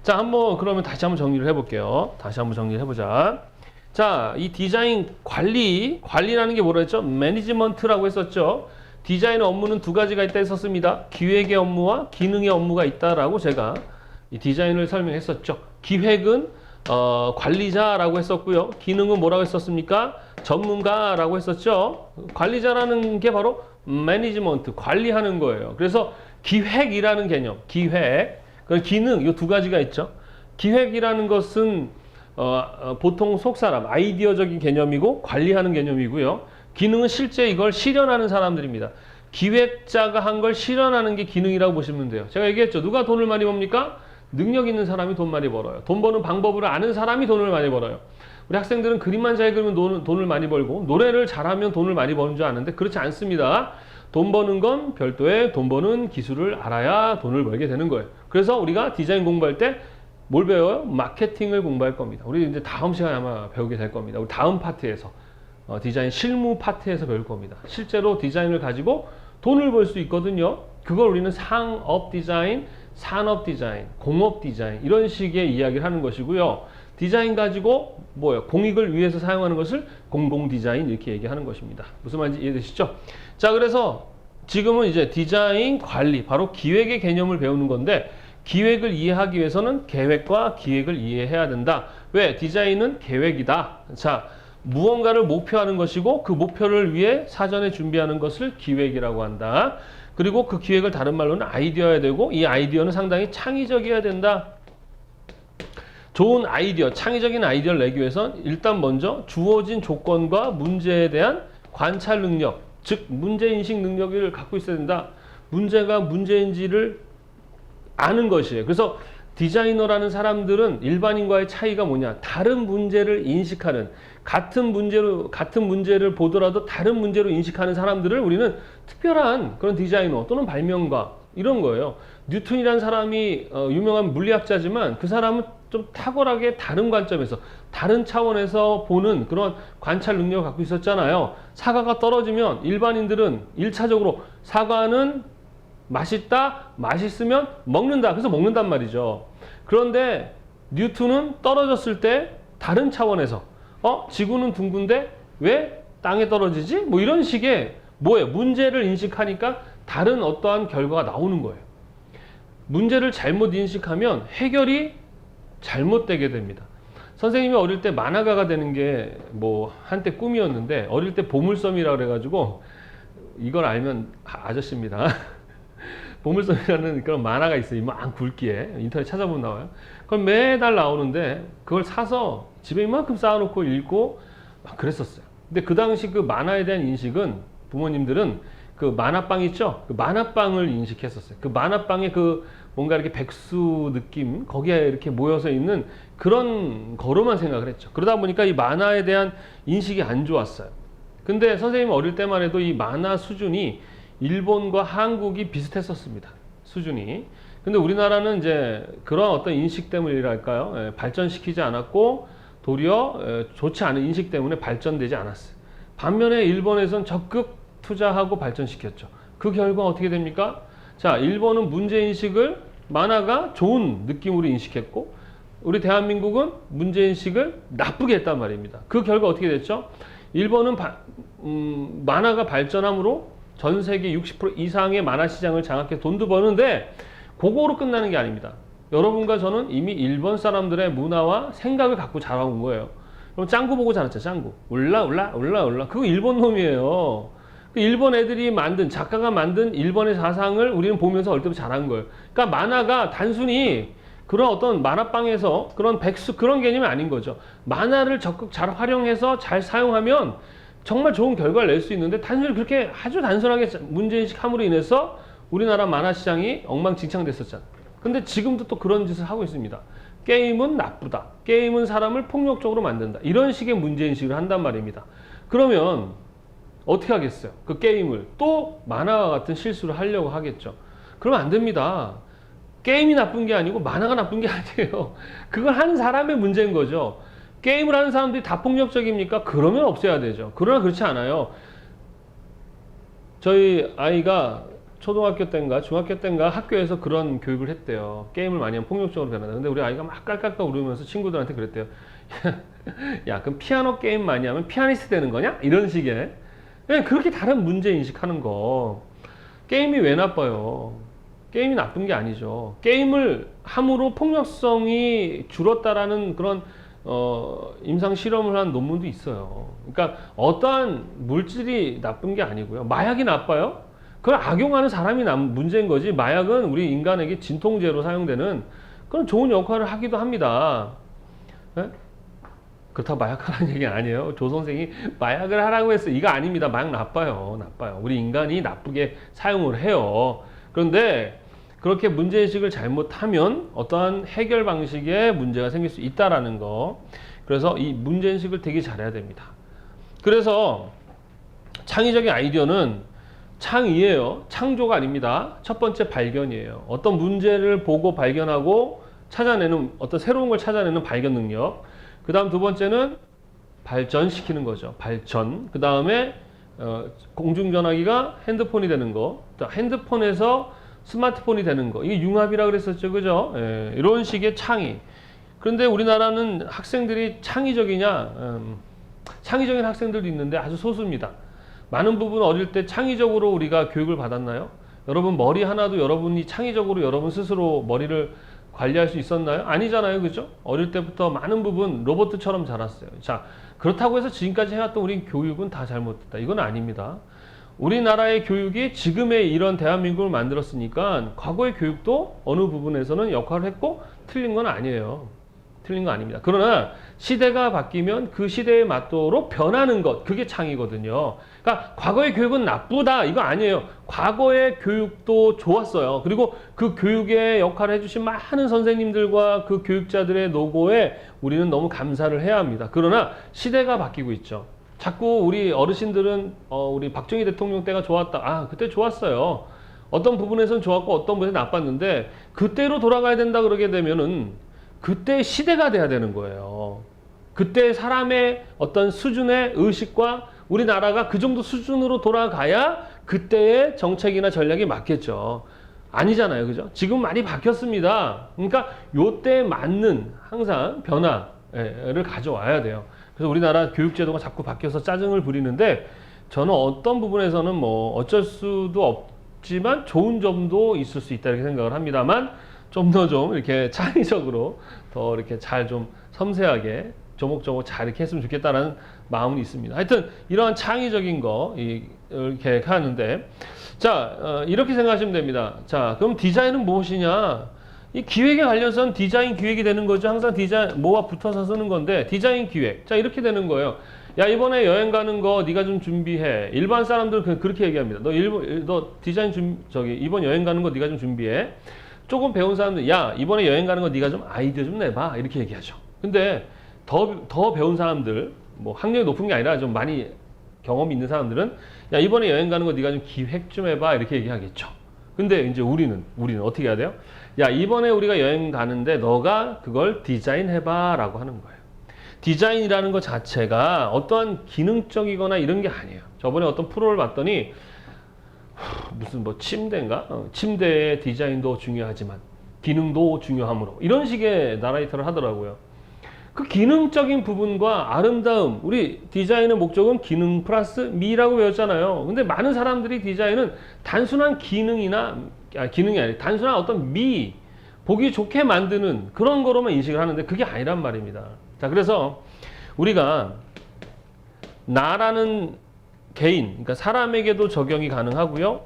자, 한번 그러면 다시 한번 정리를 해볼게요. 다시 한번 정리를 해보자. 자, 이 디자인 관리라는 게 뭐라 했죠? 매니지먼트라고 했었죠. 디자인 업무는 두 가지가 있다 했었습니다. 기획의 업무와 기능의 업무가 있다라고 제가 이 디자인을 설명했었죠. 기획은 관리자라고 했었고요. 기능은 뭐라고 했었습니까? 전문가라고 했었죠. 관리자라는 게 바로 매니지먼트, 관리하는 거예요. 그래서 기획이라는 개념, 기획, 그 기능, 이 두 가지가 있죠. 기획이라는 것은 보통 속사람, 아이디어적인 개념이고 관리하는 개념이고요. 기능은 실제 이걸 실현하는 사람들입니다. 기획자가 한 걸 실현하는 게 기능이라고 보시면 돼요. 제가 얘기했죠. 누가 돈을 많이 법니까? 능력 있는 사람이 돈 많이 벌어요. 돈 버는 방법을 아는 사람이 돈을 많이 벌어요. 우리 학생들은 그림만 잘 그리면 돈을 많이 벌고 노래를 잘하면 돈을 많이 버는 줄 아는데 그렇지 않습니다. 돈 버는 건 별도의 돈 버는 기술을 알아야 돈을 벌게 되는 거예요. 그래서 우리가 디자인 공부할 때 뭘 배워요? 마케팅을 공부할 겁니다. 우리 이제 다음 시간에 아마 배우게 될 겁니다. 우리 다음 파트에서 디자인 실무 파트에서 배울 겁니다. 실제로 디자인을 가지고 돈을 벌 수 있거든요. 그걸 우리는 상업 디자인, 산업 디자인, 공업 디자인 이런 식의 이야기를 하는 것이고요. 디자인 가지고 뭐예요? 공익을 위해서 사용하는 것을 공공 디자인 이렇게 얘기하는 것입니다. 무슨 말인지 이해되시죠? 자, 그래서 지금은 이제 디자인 관리, 바로 기획의 개념을 배우는 건데 기획을 이해하기 위해서는 계획과 기획을 이해해야 된다. 왜? 디자인은 계획이다. 자, 무언가를 목표하는 것이고 그 목표를 위해 사전에 준비하는 것을 기획이라고 한다. 그리고 그 기획을 다른 말로는 아이디어여야 되고 이 아이디어는 상당히 창의적이어야 된다. 좋은 아이디어, 창의적인 아이디어를 내기 위해선 일단 먼저 주어진 조건과 문제에 대한 관찰 능력, 즉 문제인식 능력을 갖고 있어야 된다. 문제가 문제인지를 아는 것이에요. 그래서 디자이너라는 사람들은 일반인과의 차이가 뭐냐? 다른 문제를 인식하는, 같은 문제를 보더라도 다른 문제로 인식하는 사람들을 우리는 특별한 그런 디자이너 또는 발명가 이런 거예요. 뉴턴이라는 사람이 유명한 물리학자지만 그 사람은 좀 탁월하게 다른 관점에서 다른 차원에서 보는 그런 관찰 능력을 갖고 있었잖아요. 사과가 떨어지면 일반인들은 1차적으로 사과는 맛있다, 맛있으면 먹는다. 그래서 먹는단 말이죠. 그런데 뉴턴은 떨어졌을 때 다른 차원에서 지구는 둥근데 왜 땅에 떨어지지? 뭐 이런 식의 뭐예요? 문제를 인식하니까 다른 어떠한 결과가 나오는 거예요. 문제를 잘못 인식하면 해결이 잘못되게 됩니다. 선생님이 어릴 때 만화가가 되는 게 뭐 한때 꿈이었는데 어릴 때 보물섬이라고 그래가지고 이걸 알면 아저씨입니다. 보물섬이라는 그런 만화가 있어요. 이만 굵기에 인터넷 찾아보면 나와요. 그걸 매달 나오는데 그걸 사서 집에 이만큼 쌓아놓고 읽고 막 그랬었어요. 근데 그 당시 그 만화에 대한 인식은 부모님들은 그 만화방 있죠? 그 만화방을 인식했었어요. 그 만화방에 그 뭔가 이렇게 백수 느낌 거기에 이렇게 모여서 있는 그런 거로만 생각을 했죠. 그러다 보니까 이 만화에 대한 인식이 안 좋았어요. 근데 선생님 어릴 때만 해도 이 만화 수준이 일본과 한국이 비슷했었습니다. 수준이. 근데 우리나라는 이제 그런 어떤 인식 때문이랄까요? 발전시키지 않았고 도리어 좋지 않은 인식 때문에 발전되지 않았어요. 반면에 일본에선 적극 투자하고 발전시켰죠. 그 결과 어떻게 됩니까? 자, 일본은 문제인식을 만화가 좋은 느낌으로 인식했고 우리 대한민국은 문제인식을 나쁘게 했단 말입니다. 그 결과 어떻게 됐죠? 일본은 만화가 발전함으로 전 세계 60% 이상의 만화 시장을 장악해 돈도 버는데 그거로 끝나는 게 아닙니다. 여러분과 저는 이미 일본 사람들의 문화와 생각을 갖고 자라온 거예요. 그럼 짱구 보고 자랐죠. 짱구. 올라. 그거 일본 놈이에요. 그 일본 애들이 만든 작가가 만든 일본의 사상을 우리는 보면서 어릴 때부터 자란 거예요. 그러니까 만화가 단순히 그런 어떤 만화방에서 그런 백수 그런 개념이 아닌 거죠. 만화를 적극 잘 활용해서 잘 사용하면 정말 좋은 결과를 낼 수 있는데 단순히 그렇게 아주 단순하게 문제인식함으로 인해서 우리나라 만화 시장이 엉망진창됐었잖아요. 근데 지금도 또 그런 짓을 하고 있습니다. 게임은 나쁘다. 게임은 사람을 폭력적으로 만든다. 이런 식의 문제인식을 한단 말입니다. 그러면 어떻게 하겠어요? 그 게임을 또 만화와 같은 실수를 하려고 하겠죠. 그러면 안 됩니다. 게임이 나쁜 게 아니고 만화가 나쁜 게 아니에요. 그걸 하는 사람의 문제인 거죠. 게임을 하는 사람들이 다 폭력적입니까? 그러면 없애야 되죠. 그러나 그렇지 않아요. 저희 아이가 초등학교 때인가 중학교 때인가 학교에서 그런 교육을 했대요. 게임을 많이 하면 폭력적으로 변한다. 근데 우리 아이가 막 깔깔깔 울으면서 친구들한테 그랬대요. 야, 그럼 피아노 게임 많이 하면 피아니스트 되는 거냐? 이런 식의. 그냥 그렇게 다른 문제 인식하는 거. 게임이 왜 나빠요? 게임이 나쁜 게 아니죠. 게임을 함으로 폭력성이 줄었다라는 그런 임상 실험을 한 논문도 있어요. 그러니까 어떠한 물질이 나쁜 게 아니고요. 마약이 나빠요? 그걸 악용하는 사람이 문제인 거지. 마약은 우리 인간에게 진통제로 사용되는 그런 좋은 역할을 하기도 합니다. 네? 그렇다고 마약하라는 얘기는 아니에요. 조 선생이 마약을 하라고 했어요. 이거 아닙니다. 마약 나빠요. 나빠요. 우리 인간이 나쁘게 사용을 해요. 그런데 그렇게 문제인식을 잘못하면 어떠한 해결 방식에 문제가 생길 수 있다라는 거. 그래서 이 문제인식을 되게 잘해야 됩니다. 그래서 창의적인 아이디어는 창의예요. 창조가 아닙니다. 첫 번째 발견이에요. 어떤 문제를 보고 발견하고 찾아내는 어떤 새로운 걸 찾아내는 발견 능력. 그 다음 두 번째는 발전시키는 거죠. 발전. 그 다음에 공중전화기가 핸드폰이 되는 거. 핸드폰에서 스마트폰이 되는 거. 이게 융합이라 그랬었죠. 그죠? 예, 이런 식의 창의. 그런데 우리나라는 학생들이 창의적이냐? 창의적인 학생들도 있는데 아주 소수입니다. 많은 부분 어릴 때 창의적으로 우리가 교육을 받았나요? 여러분 머리 하나도 여러분이 창의적으로 여러분 스스로 머리를 관리할 수 있었나요? 아니잖아요. 그죠? 어릴 때부터 많은 부분 로봇처럼 자랐어요. 자, 그렇다고 해서 지금까지 해왔던 우리 교육은 다 잘못됐다. 이건 아닙니다. 우리나라의 교육이 지금의 이런 대한민국을 만들었으니까 과거의 교육도 어느 부분에서는 역할을 했고 틀린 건 아니에요. 틀린 거 아닙니다. 그러나 시대가 바뀌면 그 시대에 맞도록 변하는 것, 그게 창의거든요. 그러니까 과거의 교육은 나쁘다 이거 아니에요. 과거의 교육도 좋았어요. 그리고 그 교육의 역할을 해주신 많은 선생님들과 그 교육자들의 노고에 우리는 너무 감사를 해야 합니다. 그러나 시대가 바뀌고 있죠. 자꾸 우리 어르신들은 우리 박정희 대통령 때가 좋았다. 아, 그때 좋았어요. 어떤 부분에서는 좋았고 어떤 부분에서는 나빴는데 그때로 돌아가야 된다 그러게 되면은 그때 시대가 돼야 되는 거예요. 그때 사람의 어떤 수준의 의식과 우리나라가 그 정도 수준으로 돌아가야 그때의 정책이나 전략이 맞겠죠. 아니잖아요. 그죠? 지금 많이 바뀌었습니다. 그러니까 요때에 맞는 항상 변화를 가져와야 돼요. 그래서 우리나라 교육제도가 자꾸 바뀌어서 짜증을 부리는데 저는 어떤 부분에서는 뭐 어쩔 수도 없지만 좋은 점도 있을 수 있다 이렇게 생각을 합니다만 좀 더 좀 이렇게 창의적으로 더 이렇게 잘 좀 섬세하게 조목조목 잘 이렇게 했으면 좋겠다라는 마음은 있습니다. 하여튼 이러한 창의적인 거 이렇게 하는데 자 이렇게 생각하시면 됩니다. 자 그럼 디자인은 무엇이냐? 이 기획에 관련해서는 디자인 기획이 되는 거죠. 항상 디자인 뭐와 붙어서 쓰는 건데 디자인 기획. 자 이렇게 되는 거예요. 야 이번에 여행 가는 거 네가 좀 준비해. 일반 사람들은 그렇게 얘기합니다. 너 디자인 이번 여행 가는 거 네가 좀 준비해. 조금 배운 사람들 야 이번에 여행 가는 거 네가 좀 아이디어 좀 내봐 이렇게 얘기하죠. 근데 더 배운 사람들 뭐 학력이 높은 게 아니라 좀 많이 경험이 있는 사람들은 야 이번에 여행 가는 거 네가 좀 기획 좀 해봐 이렇게 얘기하겠죠. 근데 이제 우리는 어떻게 해야 돼요? 야 이번에 우리가 여행 가는데 너가 그걸 디자인해봐 라고 하는 거예요. 디자인이라는 것 자체가 어떠한 기능적이거나 이런 게 아니에요. 저번에 어떤 프로를 봤더니 무슨 뭐 침대인가? 침대의 디자인도 중요하지만 기능도 중요하므로 이런 식의 나레이터를 하더라고요. 그 기능적인 부분과 아름다움, 우리 디자인의 목적은 기능 플러스 미라고 배웠잖아요. 근데 많은 사람들이 디자인은 단순한 기능이 아니라 단순한 어떤 미, 보기 좋게 만드는 그런 거로만 인식을 하는데 그게 아니란 말입니다. 자, 그래서 우리가 나라는 개인, 그러니까 사람에게도 적용이 가능하고요.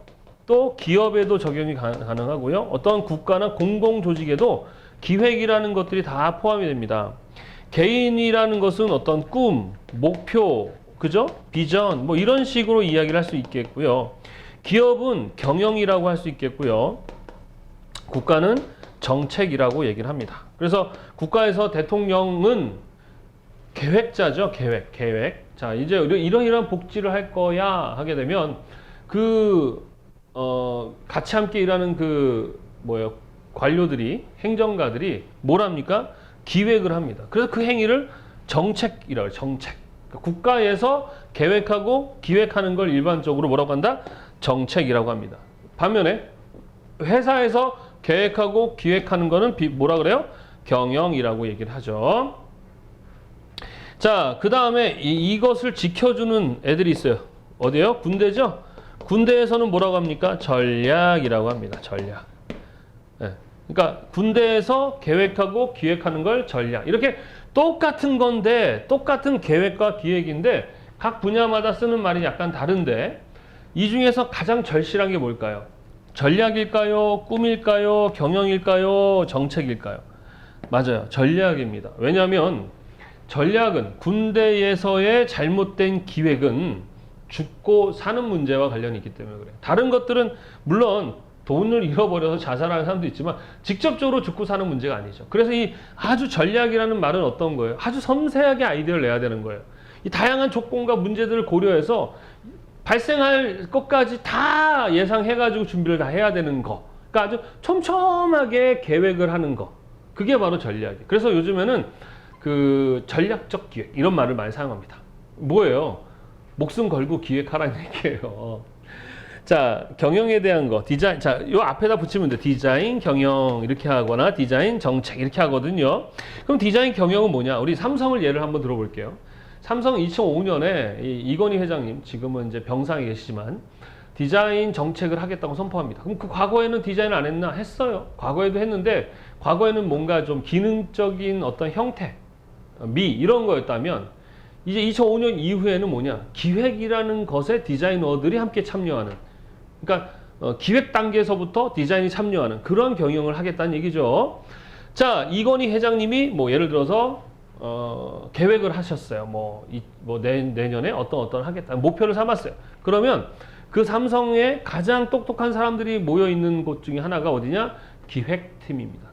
또 기업에도 적용이 가능하고요. 어떤 국가나 공공조직에도 기획이라는 것들이 다 포함이 됩니다. 개인이라는 것은 어떤 꿈, 목표, 그죠? 비전, 뭐 이런 식으로 이야기를 할 수 있겠고요. 기업은 경영이라고 할 수 있겠고요. 국가는 정책이라고 얘기를 합니다. 그래서 국가에서 대통령은 계획자죠. 계획. 자, 이제 이런 복지를 할 거야 하게 되면 같이 함께 일하는 관료들이, 행정가들이 뭘 합니까? 기획을 합니다. 그래서 그 행위를 정책이라고 해요. 정책. 그러니까 국가에서 계획하고 기획하는 걸 일반적으로 뭐라고 한다? 정책이라고 합니다. 반면에 회사에서 계획하고 기획하는 거는 뭐라 그래요? 경영이라고 얘기를 하죠. 자, 그 다음에 이것을 지켜주는 애들이 있어요. 어디요? 군대죠? 군대에서는 뭐라고 합니까? 전략이라고 합니다. 전략. 네. 그러니까 군대에서 계획하고 기획하는 걸 전략. 이렇게 똑같은 건데, 똑같은 계획과 기획인데 각 분야마다 쓰는 말이 약간 다른데, 이 중에서 가장 절실한 게 뭘까요? 전략일까요? 꿈일까요? 경영일까요? 정책일까요? 맞아요. 전략입니다. 왜냐하면 전략은 군대에서의 잘못된 기획은 죽고 사는 문제와 관련이 있기 때문에 그래요. 다른 것들은 물론 돈을 잃어버려서 자살하는 사람도 있지만 직접적으로 죽고 사는 문제가 아니죠. 그래서 이 아주 전략이라는 말은 어떤 거예요? 아주 섬세하게 아이디어를 내야 되는 거예요. 이 다양한 조건과 문제들을 고려해서 발생할 것까지 다 예상해가지고 준비를 다 해야 되는 거. 그러니까 아주 촘촘하게 계획을 하는 거. 그게 바로 전략이에요. 그래서 요즘에는 그 전략적 기획 이런 말을 많이 사용합니다. 뭐예요? 목숨 걸고 기획하라는 얘기예요. 자, 경영에 대한 거, 디자인. 자, 요 앞에다 붙이면 돼. 디자인, 경영 이렇게 하거나 디자인, 정책 이렇게 하거든요. 그럼 디자인, 경영은 뭐냐? 우리 삼성을 예를 한번 들어볼게요. 삼성 2005년에 이건희 회장님, 지금은 이제 병상에 계시지만 디자인 정책을 하겠다고 선포합니다. 그럼 그 과거에는 디자인을 안 했나? 했어요. 과거에도 했는데 과거에는 뭔가 좀 기능적인 어떤 형태, 미 이런 거였다면 이제 2005년 이후에는 뭐냐? 기획이라는 것에 디자이너들이 함께 참여하는, 그러니까 기획 단계에서부터 디자인이 참여하는 그런 경영을 하겠다는 얘기죠. 자, 이건희 회장님이 뭐 예를 들어서 계획을 하셨어요. 내년에 어떤 하겠다. 목표를 삼았어요. 그러면 그 삼성의 가장 똑똑한 사람들이 모여 있는 곳 중에 하나가 어디냐? 기획팀입니다.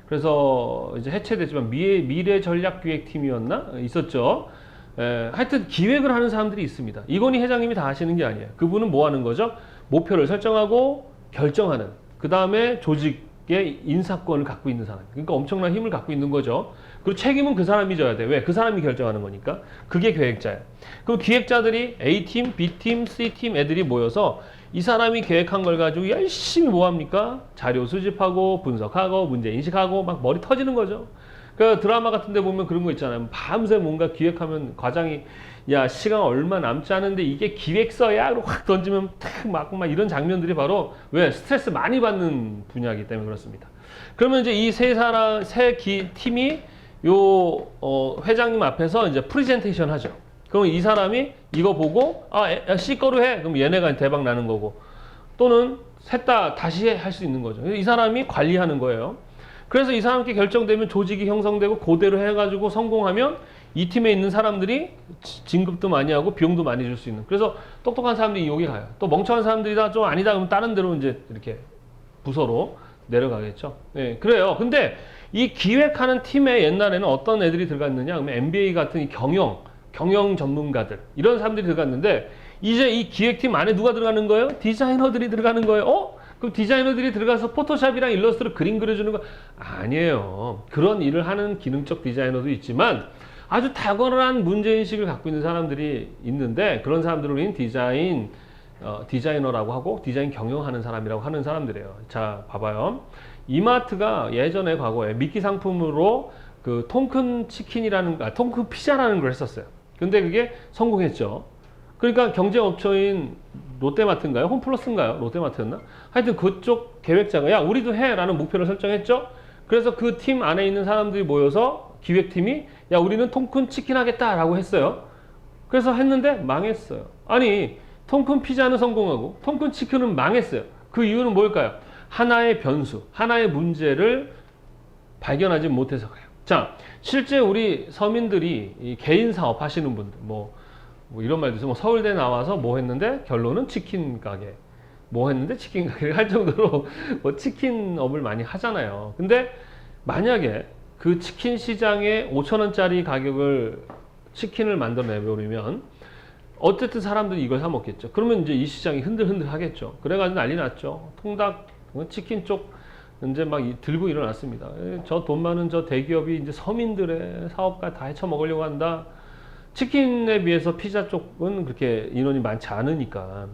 그래서 이제 해체됐지만 미래 전략 기획팀이었나? 있었죠. 하여튼 기획을 하는 사람들이 있습니다. 이건희 회장님이 다 하시는 게 아니에요. 그분은 뭐 하는 거죠? 목표를 설정하고 결정하는. 그 다음에 조직의 인사권을 갖고 있는 사람. 그러니까 엄청난 힘을 갖고 있는 거죠. 그리고 책임은 그 사람이 져야 돼. 왜? 그 사람이 결정하는 거니까. 그게 계획자예요. 그럼 기획자들이 A팀, B팀, C팀 애들이 모여서 이 사람이 계획한 걸 가지고 열심히 뭐 합니까? 자료 수집하고 분석하고 문제 인식하고 막 머리 터지는 거죠. 그 드라마 같은 데 보면 그런 거 있잖아요. 밤새 뭔가 기획하면 과장이 야, 시간 얼마 남지 않은데 이게 기획서야? 그리고 확 던지면 탁 맞고 막 이런 장면들이 바로 왜? 스트레스 많이 받는 분야이기 때문에 그렇습니다. 그러면 이제 이 팀이 회장님 앞에서 이제 프레젠테이션 하죠. 그럼 이 사람이 이거 보고 C 거로 해. 그럼 얘네가 대박 나는 거고. 또는 셋 다 다시 할 수 있는 거죠. 이 사람이 관리하는 거예요. 그래서 이 사람께 결정되면 조직이 형성되고 그대로 해가지고 성공하면 이 팀에 있는 사람들이 진급도 많이 하고 비용도 많이 줄 수 있는. 그래서 똑똑한 사람들이 여기 가요. 또 멍청한 사람들이다 좀 아니다 그러면 다른 데로 이제 이렇게 부서로 내려가겠죠. 네, 그래요. 근데 이 기획하는 팀에 옛날에는 어떤 애들이 들어갔느냐? 그러면 MBA 같은 이 경영 전문가들 이런 사람들이 들어갔는데 이제 이 기획팀 안에 누가 들어가는 거예요? 디자이너들이 들어가는 거예요. 그럼 디자이너들이 들어가서 포토샵이랑 일러스트로 그림 그려주는 거 아니에요. 그런 일을 하는 기능적 디자이너도 있지만 아주 탁월한 문제인식을 갖고 있는 사람들이 있는데 그런 사람들을 우리는 디자이너라고 하고 디자인 경영하는 사람이라고 하는 사람들이에요. 자, 봐봐요. 이마트가 예전에 과거에 미끼 상품으로 그 통큰 통큰 피자라는 걸 했었어요. 근데 그게 성공했죠. 그러니까 경쟁업체인 롯데마트인가요? 홈플러스인가요? 롯데마트였나? 하여튼 그쪽 계획자가 야, 우리도 해! 라는 목표를 설정했죠. 그래서 그 팀 안에 있는 사람들이 모여서 기획팀이 야, 우리는 통큰 치킨 하겠다! 라고 했어요. 그래서 했는데 망했어요. 아니, 통큰 피자는 성공하고 통큰 치킨은 망했어요. 그 이유는 뭘까요? 하나의 변수, 하나의 문제를 발견하지 못해서 그래요. 자, 실제 우리 서민들이 이 개인 사업 하시는 분들, 뭐 이런 말도 있어요. 서울대 나와서 뭐 했는데 결론은 치킨 가게. 뭐 했는데 치킨 가게를 할 정도로 뭐 치킨업을 많이 하잖아요. 근데 만약에 그 치킨 시장에 5,000원짜리 가격을 치킨을 만들어내버리면 어쨌든 사람들이 이걸 사 먹겠죠. 그러면 이제 이 시장이 흔들흔들 하겠죠. 그래가지고 난리 났죠. 통닭 치킨 쪽 이제 막 들고 일어났습니다. 저 돈 많은 저 대기업이 이제 서민들의 사업가 다 헤쳐 먹으려고 한다. 치킨에 비해서 피자 쪽은 그렇게 인원이 많지 않으니까.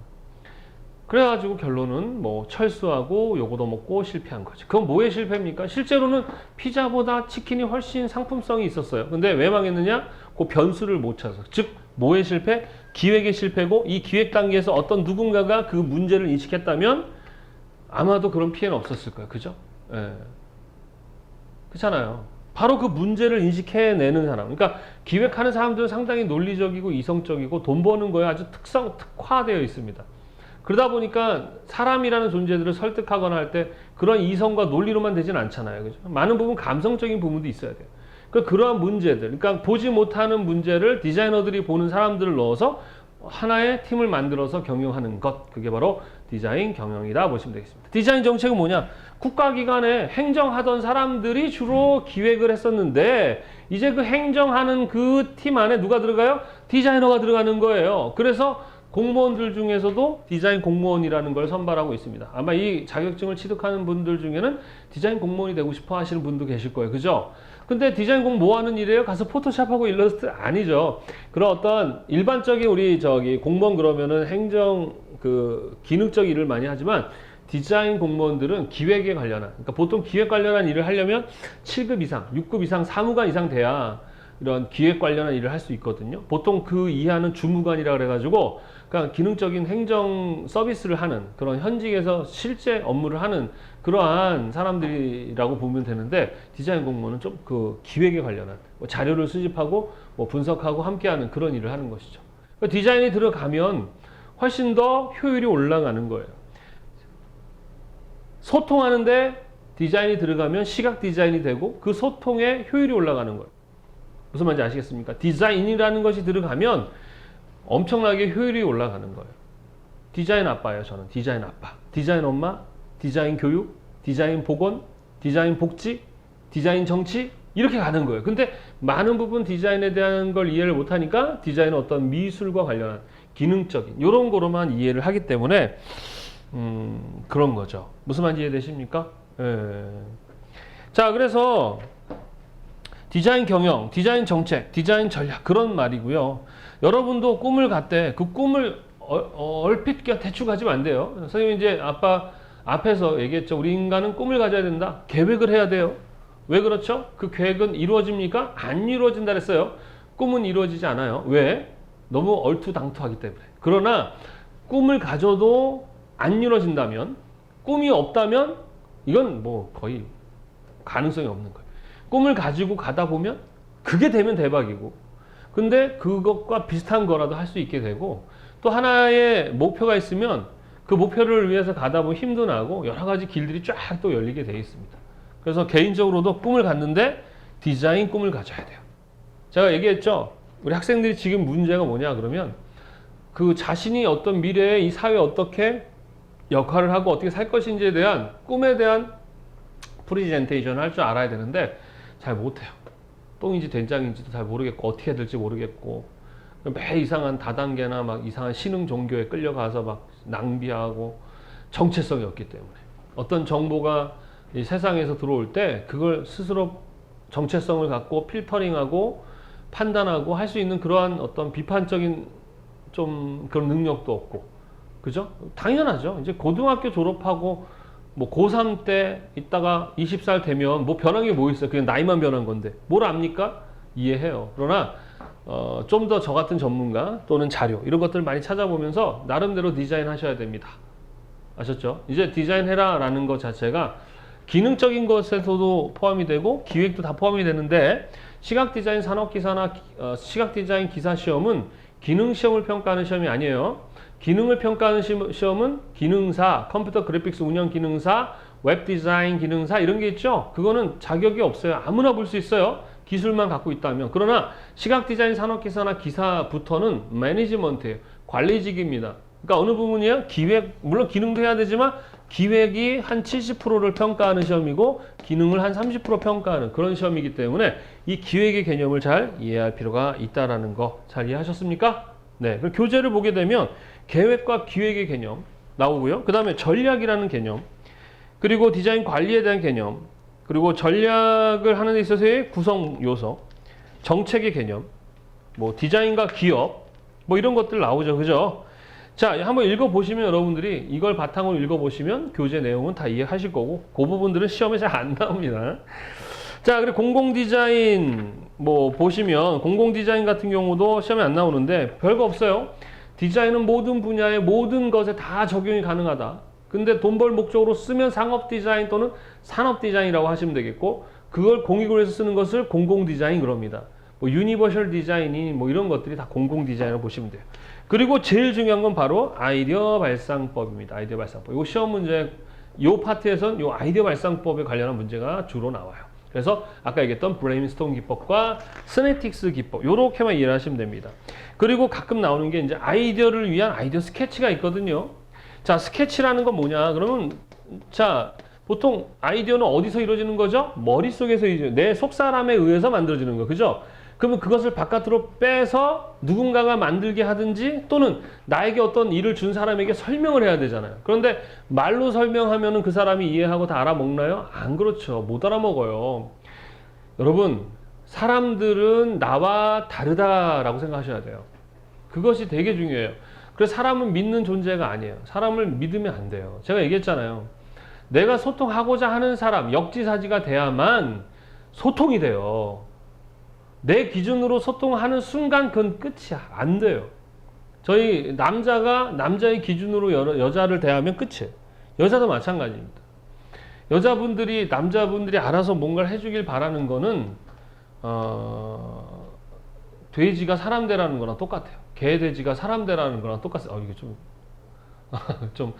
그래가지고 결론은 뭐 철수하고 요거도 먹고 실패한 거죠. 그건 뭐의 실패입니까? 실제로는 피자보다 치킨이 훨씬 상품성이 있었어요. 근데 왜 망했느냐? 그 변수를 못 찾아서. 즉 뭐의 실패? 기획의 실패고, 이 기획 단계에서 어떤 누군가가 그 문제를 인식했다면 아마도 그런 피해는 없었을 거예요. 그죠? 예. 그렇잖아요. 바로 그 문제를 인식해내는 사람. 그러니까 기획하는 사람들은 상당히 논리적이고 이성적이고 돈 버는 거에 아주 특화되어 있습니다. 그러다 보니까 사람이라는 존재들을 설득하거나 할 때 그런 이성과 논리로만 되진 않잖아요. 그죠? 많은 부분 감성적인 부분도 있어야 돼요. 그러한 문제들, 그러니까 보지 못하는 문제를 디자이너들이 보는 사람들을 넣어서 하나의 팀을 만들어서 경영하는 것, 그게 바로 디자인 경영이다 보시면 되겠습니다. 디자인 정책은 뭐냐? 국가기관에 행정하던 사람들이 주로 기획을 했었는데 이제 그 행정하는 그 팀 안에 누가 들어가요? 디자이너가 들어가는 거예요. 그래서 공무원들 중에서도 디자인 공무원이라는 걸 선발하고 있습니다. 아마 이 자격증을 취득하는 분들 중에는 디자인 공무원이 되고 싶어 하시는 분도 계실 거예요. 그죠? 근데 디자인 공 뭐 하는 일이에요? 가서 포토샵하고 일러스트 아니죠. 그런 어떤 일반적인 우리 공무원 그러면은 행정 기능적 일을 많이 하지만 디자인 공무원들은 기획에 관련한, 그러니까 보통 기획 관련한 일을 하려면 7급 이상, 6급 이상, 사무관 이상 돼야 이런 기획 관련한 일을 할 수 있거든요. 보통 그 이하는 주무관이라 그래가지고 그냥 기능적인 행정 서비스를 하는 그런 현직에서 실제 업무를 하는 그러한 사람들이라고 보면 되는데, 디자인 공무원은 좀 그 기획에 관련한 뭐 자료를 수집하고 뭐 분석하고 함께하는 그런 일을 하는 것이죠. 그러니까 디자인이 들어가면 훨씬 더 효율이 올라가는 거예요. 소통하는데 디자인이 들어가면 시각 디자인이 되고 그 소통의 효율이 올라가는 거예요. 무슨 말인지 아시겠습니까? 디자인이라는 것이 들어가면 엄청나게 효율이 올라가는 거예요. 디자인 아빠예요, 저는. 디자인 아빠. 디자인 엄마, 디자인 교육, 디자인 보건, 디자인 복지, 디자인 정치, 이렇게 가는 거예요. 근데 많은 부분 디자인에 대한 걸 이해를 못하니까 디자인은 어떤 미술과 관련한 기능적인 이런 거로만 이해를 하기 때문에 그런 거죠. 무슨 말인지 이해되십니까? 예. 자, 그래서 디자인 경영, 디자인 정책, 디자인 전략, 그런 말이고요. 여러분도 꿈을 갖되 그 꿈을 얼핏 그냥 대충 가지면 안 돼요. 선생님이 이제 앞에서 얘기했죠. 우리 인간은 꿈을 가져야 된다. 계획을 해야 돼요. 왜 그렇죠? 그 계획은 이루어집니까? 안 이루어진다 그랬어요. 꿈은 이루어지지 않아요. 왜? 너무 얼토당토하기 때문에. 그러나 꿈을 가져도 안 이루어진다면, 꿈이 없다면 이건 뭐 거의 가능성이 없는 거예요. 꿈을 가지고 가다 보면 그게 되면 대박이고, 근데 그것과 비슷한 거라도 할 수 있게 되고, 또 하나의 목표가 있으면 그 목표를 위해서 가다 보면 힘도 나고 여러 가지 길들이 쫙 또 열리게 되어 있습니다. 그래서 개인적으로도 꿈을 갖는데 디자인 꿈을 가져야 돼요. 제가 얘기했죠. 우리 학생들이 지금 문제가 뭐냐 그러면 그 자신이 어떤 미래에 이 사회에 어떻게 역할을 하고 어떻게 살 것인지에 대한 꿈에 대한 프리젠테이션을 할 줄 알아야 되는데 잘 못해요. 똥인지 된장인지도 잘 모르겠고 어떻게 해야 될지 모르겠고 매 이상한 다단계나 막 이상한 신흥 종교에 끌려가서 막 낭비하고 정체성이 없기 때문에 어떤 정보가 이 세상에서 들어올 때 그걸 스스로 정체성을 갖고 필터링하고 판단하고 할 수 있는 그러한 어떤 비판적인 좀 그런 능력도 없고, 그죠? 당연하죠. 이제 고등학교 졸업하고 뭐 고3 때 있다가 20살 되면 뭐 변한 게 뭐 있어요? 그냥 나이만 변한 건데 뭘 압니까? 이해해요. 그러나 좀 더 저 같은 전문가 또는 자료 이런 것들을 많이 찾아보면서 나름대로 디자인 하셔야 됩니다. 아셨죠? 이제 디자인해라 라는 것 자체가 기능적인 것에서도 포함이 되고 기획도 다 포함이 되는데, 시각 디자인 산업기사나 시각 디자인 기사 시험은 기능 시험을 평가하는 시험이 아니에요. 기능을 평가하는 시험은 기능사, 컴퓨터 그래픽스 운영 기능사, 웹 디자인 기능사 이런 게 있죠. 그거는 자격이 없어요. 아무나 볼 수 있어요. 기술만 갖고 있다면. 그러나 시각 디자인 산업기사나 기사부터는 매니지먼트예요. 관리직입니다. 그러니까 어느 부분이에요? 기획, 물론 기능도 해야 되지만 기획이 한 70%를 평가하는 시험이고 기능을 한 30% 평가하는 그런 시험이기 때문에 이 기획의 개념을 잘 이해할 필요가 있다는 거 잘 이해하셨습니까? 네. 그럼 교재를 보게 되면 계획과 기획의 개념 나오고요. 그 다음에 전략이라는 개념, 그리고 디자인 관리에 대한 개념, 그리고 전략을 하는 데 있어서의 구성 요소, 정책의 개념, 뭐 디자인과 기업, 뭐 이런 것들 나오죠. 그죠? 자, 한번 읽어보시면 여러분들이 이걸 바탕으로 읽어보시면 교재 내용은 다 이해하실 거고 그 부분들은 시험에 잘 안 나옵니다. 자, 그리고 공공 디자인 뭐 보시면 공공 디자인 같은 경우도 시험에 안 나오는데 별거 없어요. 디자인은 모든 분야의 모든 것에 다 적용이 가능하다. 근데 돈 벌 목적으로 쓰면 상업 디자인 또는 산업 디자인이라고 하시면 되겠고 그걸 공익을 위해서 쓰는 것을 공공 디자인 그럽니다. 뭐 유니버셜 디자인이 뭐 이런 것들이 다 공공 디자인을 보시면 돼요. 그리고 제일 중요한 건 바로 아이디어 발상법입니다. 아이디어 발상법. 이 시험 문제 이 파트에서는 이 아이디어 발상법에 관련한 문제가 주로 나와요. 그래서 아까 얘기했던 브레인스톰 기법과 스네틱스 기법 요렇게만 이해를 하시면 됩니다. 그리고 가끔 나오는 게 이제 아이디어를 위한 아이디어 스케치가 있거든요. 자, 스케치라는 건 뭐냐? 그러면 자, 보통 아이디어는 어디서 이루어지는 거죠? 머릿속에서 내 속사람에 의해서 만들어지는 거. 그죠? 그러면 그것을 바깥으로 빼서 누군가가 만들게 하든지 또는 나에게 어떤 일을 준 사람에게 설명을 해야 되잖아요. 그런데 말로 설명하면은 그 사람이 이해하고 다 알아먹나요? 안 그렇죠. 못 알아먹어요. 여러분, 사람들은 나와 다르다라고 생각하셔야 돼요. 그것이 되게 중요해요. 그래서 사람은 믿는 존재가 아니에요. 사람을 믿으면 안 돼요. 제가 얘기했잖아요. 내가 소통하고자 하는 사람, 역지사지가 돼야만 소통이 돼요. 내 기준으로 소통하는 순간 그건 끝이야. 안 돼요. 저희 남자가 남자의 기준으로 여자를 대하면 끝이에요. 여자도 마찬가지입니다. 여자분들이 남자분들이 알아서 뭔가를 해주길 바라는 거는 돼지가 사람 대라는 거랑 똑같아요. 개 돼지가 사람 대라는 거랑 똑같아요. 이게 좀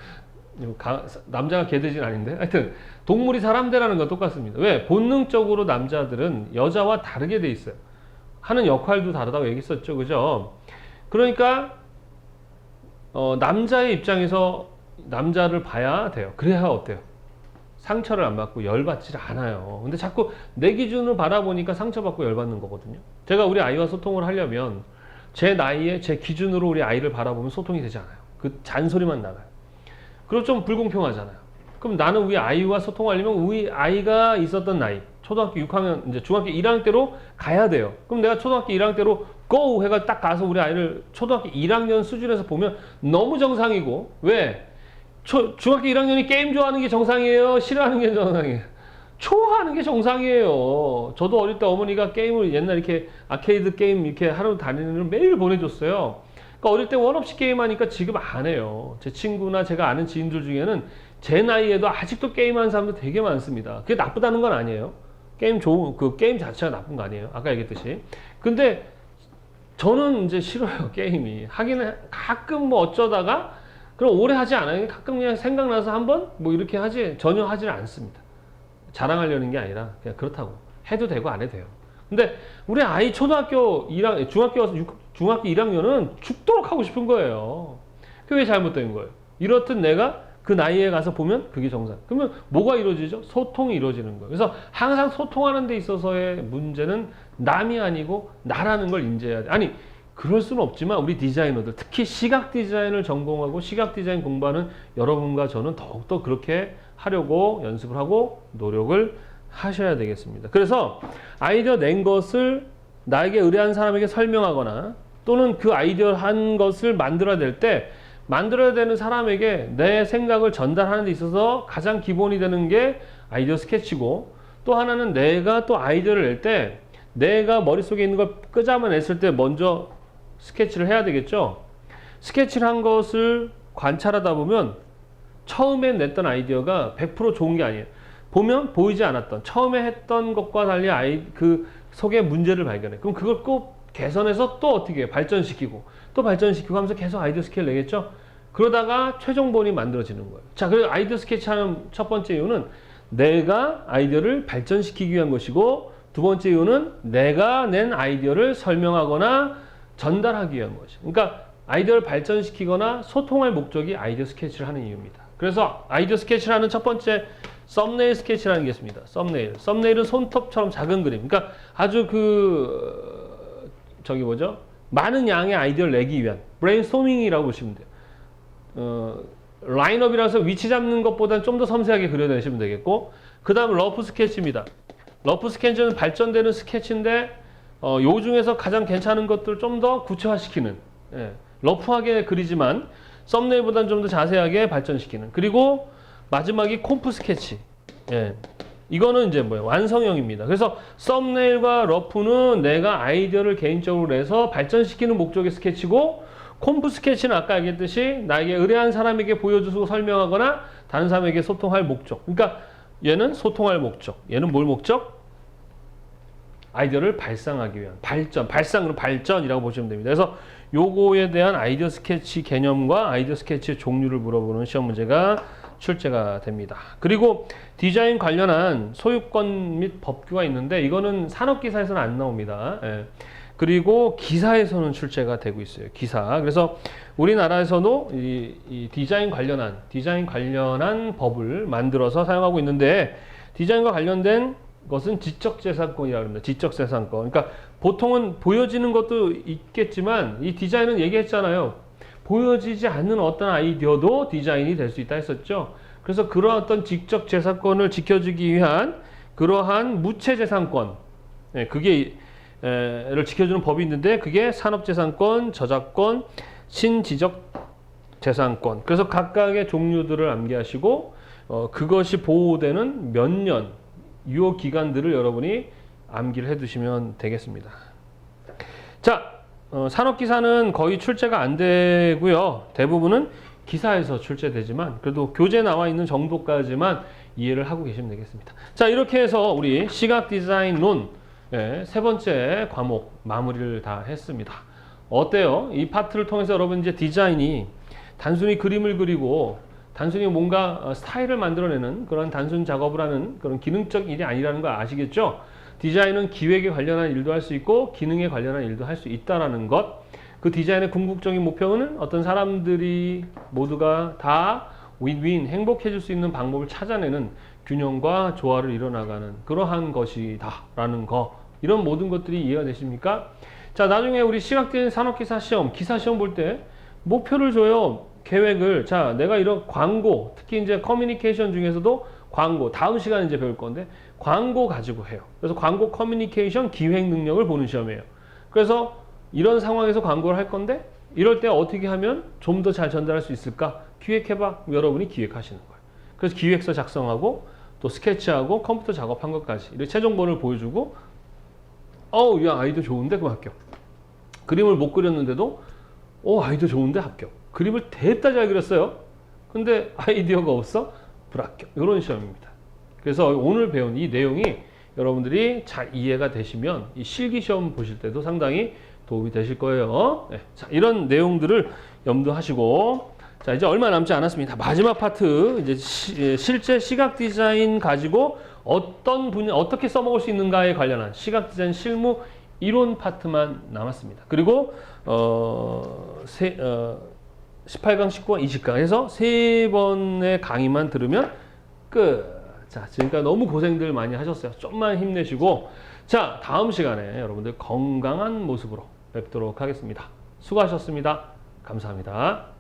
남자가 개 돼지는 아닌데 하여튼 동물이 사람 대라는 건 똑같습니다. 왜? 본능적으로 남자들은 여자와 다르게 돼 있어요. 하는 역할도 다르다고 얘기했었죠. 그죠? 그러니까 남자의 입장에서 남자를 봐야 돼요. 그래야 어때요? 상처를 안 받고 열받지 않아요. 근데 자꾸 내 기준으로 바라보니까 상처받고 열받는 거거든요. 제가 우리 아이와 소통을 하려면 제 나이에 제 기준으로 우리 아이를 바라보면 소통이 되지 않아요. 그 잔소리만 나가요. 그럼 좀 불공평하잖아요. 그럼 나는 우리 아이와 소통하려면 우리 아이가 있었던 나이, 초등학교 6학년, 이제 중학교 1학년 때로 가야 돼요. 그럼 내가 초등학교 1학년 때로 go! 해가 딱 가서 우리 아이를 초등학교 1학년 수준에서 보면 너무 정상이고, 왜? 중학교 1학년이 게임 좋아하는 게 정상이에요? 싫어하는 게 정상이에요? 좋아하는 게 정상이에요. 저도 어릴 때 어머니가 게임을 옛날 이렇게 아케이드 게임 이렇게 하러 다니는 걸 매일 보내줬어요. 그러니까 어릴 때 원 없이 게임하니까 지금 안 해요. 제 친구나 제가 아는 지인들 중에는 제 나이에도 아직도 게임하는 사람들 되게 많습니다. 그게 나쁘다는 건 아니에요. 그 게임 자체가 나쁜 거 아니에요. 아까 얘기했듯이. 근데 저는 이제 싫어요, 게임이. 하기는 가끔 뭐 어쩌다가, 그럼 오래 하지 않아요. 가끔 그냥 생각나서 한번 뭐 이렇게 하지, 전혀 하지는 않습니다. 자랑하려는 게 아니라 그냥 그렇다고. 해도 되고 안 해도 돼요. 근데 우리 아이 중학교 1학년은 죽도록 하고 싶은 거예요. 그게 잘못된 거예요. 이렇듯 내가 그 나이에 가서 보면 그게 정상. 그러면 뭐가 이루어지죠? 소통이 이루어지는 거예요. 그래서 항상 소통하는 데 있어서의 문제는 남이 아니고 나라는 걸 인지해야 돼. 아니, 그럴 수는 없지만 우리 디자이너들, 특히 시각 디자인을 전공하고 시각 디자인 공부하는 여러분과 저는 더욱더 그렇게 하려고 연습을 하고 노력을 하셔야 되겠습니다. 그래서 아이디어 낸 것을 나에게 의뢰한 사람에게 설명하거나 또는 그 아이디어 한 것을 만들어야 될 때 만들어야 되는 사람에게 내 생각을 전달하는 데 있어서 가장 기본이 되는 게 아이디어 스케치고, 또 하나는 내가 또 아이디어를 낼 때 내가 머릿속에 있는 걸 끄잡아냈을 때 먼저 스케치를 해야 되겠죠. 스케치를 한 것을 관찰하다 보면 처음에 냈던 아이디어가 100% 좋은 게 아니에요. 보면 보이지 않았던 처음에 했던 것과 달리 그 속에 문제를 발견해. 그럼 그걸 꼭 개선해서 또 어떻게 해요? 발전시키고 또 발전시키고 하면서 계속 아이디어 스케치를 내겠죠. 그러다가 최종본이 만들어지는 거예요. 자, 그래서 아이디어 스케치하는 첫 번째 이유는 내가 아이디어를 발전시키기 위한 것이고, 두 번째 이유는 내가 낸 아이디어를 설명하거나 전달하기 위한 것이죠. 그러니까 아이디어를 발전시키거나 소통할 목적이 아이디어 스케치를 하는 이유입니다. 그래서 아이디어 스케치를 하는 첫 번째 썸네일 스케치라는 게 있습니다. 썸네일은 손톱처럼 작은 그림. 그러니까 아주 많은 양의 아이디어를 내기 위한 브레인스토밍이라고 보시면 돼요. 라인업이라서 위치 잡는 것보다는 좀 더 섬세하게 그려내시면 되겠고, 그 다음 러프 스케치입니다. 러프 스케치는 발전되는 스케치인데 요 중에서 가장 괜찮은 것들을 좀 더 구체화시키는, 러프하게 그리지만 썸네일보다는 좀 더 자세하게 발전시키는. 그리고 마지막이 콤프 스케치. 예. 이거는 이제 뭐예요? 완성형입니다. 그래서 썸네일과 러프는 내가 아이디어를 개인적으로 내서 발전시키는 목적의 스케치고, 콤프 스케치는 아까 얘기했듯이 나에게 의뢰한 사람에게 보여주고 설명하거나 다른 사람에게 소통할 목적. 그러니까 얘는 소통할 목적. 얘는 뭘 목적? 아이디어를 발상하기 위한 발전. 발상으로 발전이라고 보시면 됩니다. 그래서 요거에 대한 아이디어 스케치 개념과 아이디어 스케치의 종류를 물어보는 시험 문제가 출제가 됩니다. 그리고 디자인 관련한 소유권 및 법규가 있는데 이거는 산업기사에서는 안 나옵니다. 예. 그리고 기사에서는 출제가 되고 있어요. 기사. 그래서 우리나라에서도 이 디자인 관련한 법을 만들어서 사용하고 있는데, 디자인과 관련된 것은 지적재산권이라고 합니다. 지적재산권. 그러니까 보통은 보여지는 것도 있겠지만 이 디자인은 얘기했잖아요. 보여지지 않는 어떤 아이디어도 디자인이 될 수 있다 했었죠. 그래서 그러한 어떤 지적재산권을 지켜주기 위한 그러한 무체재산권, 네, 를 지켜주는 법이 있는데 그게 산업재산권, 저작권, 신지적재산권. 그래서 각각의 종류들을 암기하시고 그것이 보호되는 몇 년, 유효 기간들을 여러분이 암기를 해두시면 되겠습니다. 자, 산업기사는 거의 출제가 안 되고요. 대부분은 기사에서 출제되지만 그래도 교재에 나와 있는 정도까지만 이해를 하고 계시면 되겠습니다. 자, 이렇게 해서 우리 시각디자인론 세 번째 과목 마무리를 다 했습니다. 어때요? 이 파트를 통해서 여러분 이제 디자인이 단순히 그림을 그리고 단순히 뭔가 스타일을 만들어내는 그런 단순 작업을 하는 그런 기능적 일이 아니라는 거 아시겠죠? 디자인은 기획에 관련한 일도 할 수 있고 기능에 관련한 일도 할 수 있다라는 것. 그 디자인의 궁극적인 목표는 어떤 사람들이 모두가 다 윈윈 행복해질 수 있는 방법을 찾아내는 균형과 조화를 이뤄나가는 그러한 것이다라는 거. 이런 모든 것들이 이해가 되십니까? 자, 나중에 우리 시각디자인 산업기사 시험, 기사 시험 볼 때 목표를 줘요. 계획을. 자, 내가 이런 광고, 특히 이제 커뮤니케이션 중에서도 광고, 다음 시간에 이제 배울 건데 광고 가지고 해요. 그래서 광고 커뮤니케이션 기획 능력을 보는 시험이에요. 그래서 이런 상황에서 광고를 할 건데 이럴 때 어떻게 하면 좀 더 잘 전달할 수 있을까? 기획해봐. 여러분이 기획하시는 거예요. 그래서 기획서 작성하고 또 스케치하고 컴퓨터 작업한 것까지 이렇게 최종본을 보여주고 야, 아이디어 좋은데? 그럼 합격. 그림을 못 그렸는데도 아이디어 좋은데? 합격. 그림을 대따 잘 그렸어요. 근데 아이디어가 없어? 불합격. 이런 시험입니다. 그래서 오늘 배운 이 내용이 여러분들이 잘 이해가 되시면 이 실기시험 보실 때도 상당히 도움이 되실 거예요. 네. 자, 이런 내용들을 염두하시고, 자, 이제 얼마 남지 않았습니다. 마지막 파트, 이제 실제 시각 디자인 가지고 어떤 분야, 어떻게 써먹을 수 있는가에 관련한 시각 디자인 실무 이론 파트만 남았습니다. 그리고 18강, 19강, 20강 해서 3번의 강의만 들으면 끝. 자, 지금까지 너무 고생들 많이 하셨어요. 좀만 힘내시고, 자, 다음 시간에 여러분들 건강한 모습으로 뵙도록 하겠습니다. 수고하셨습니다. 감사합니다.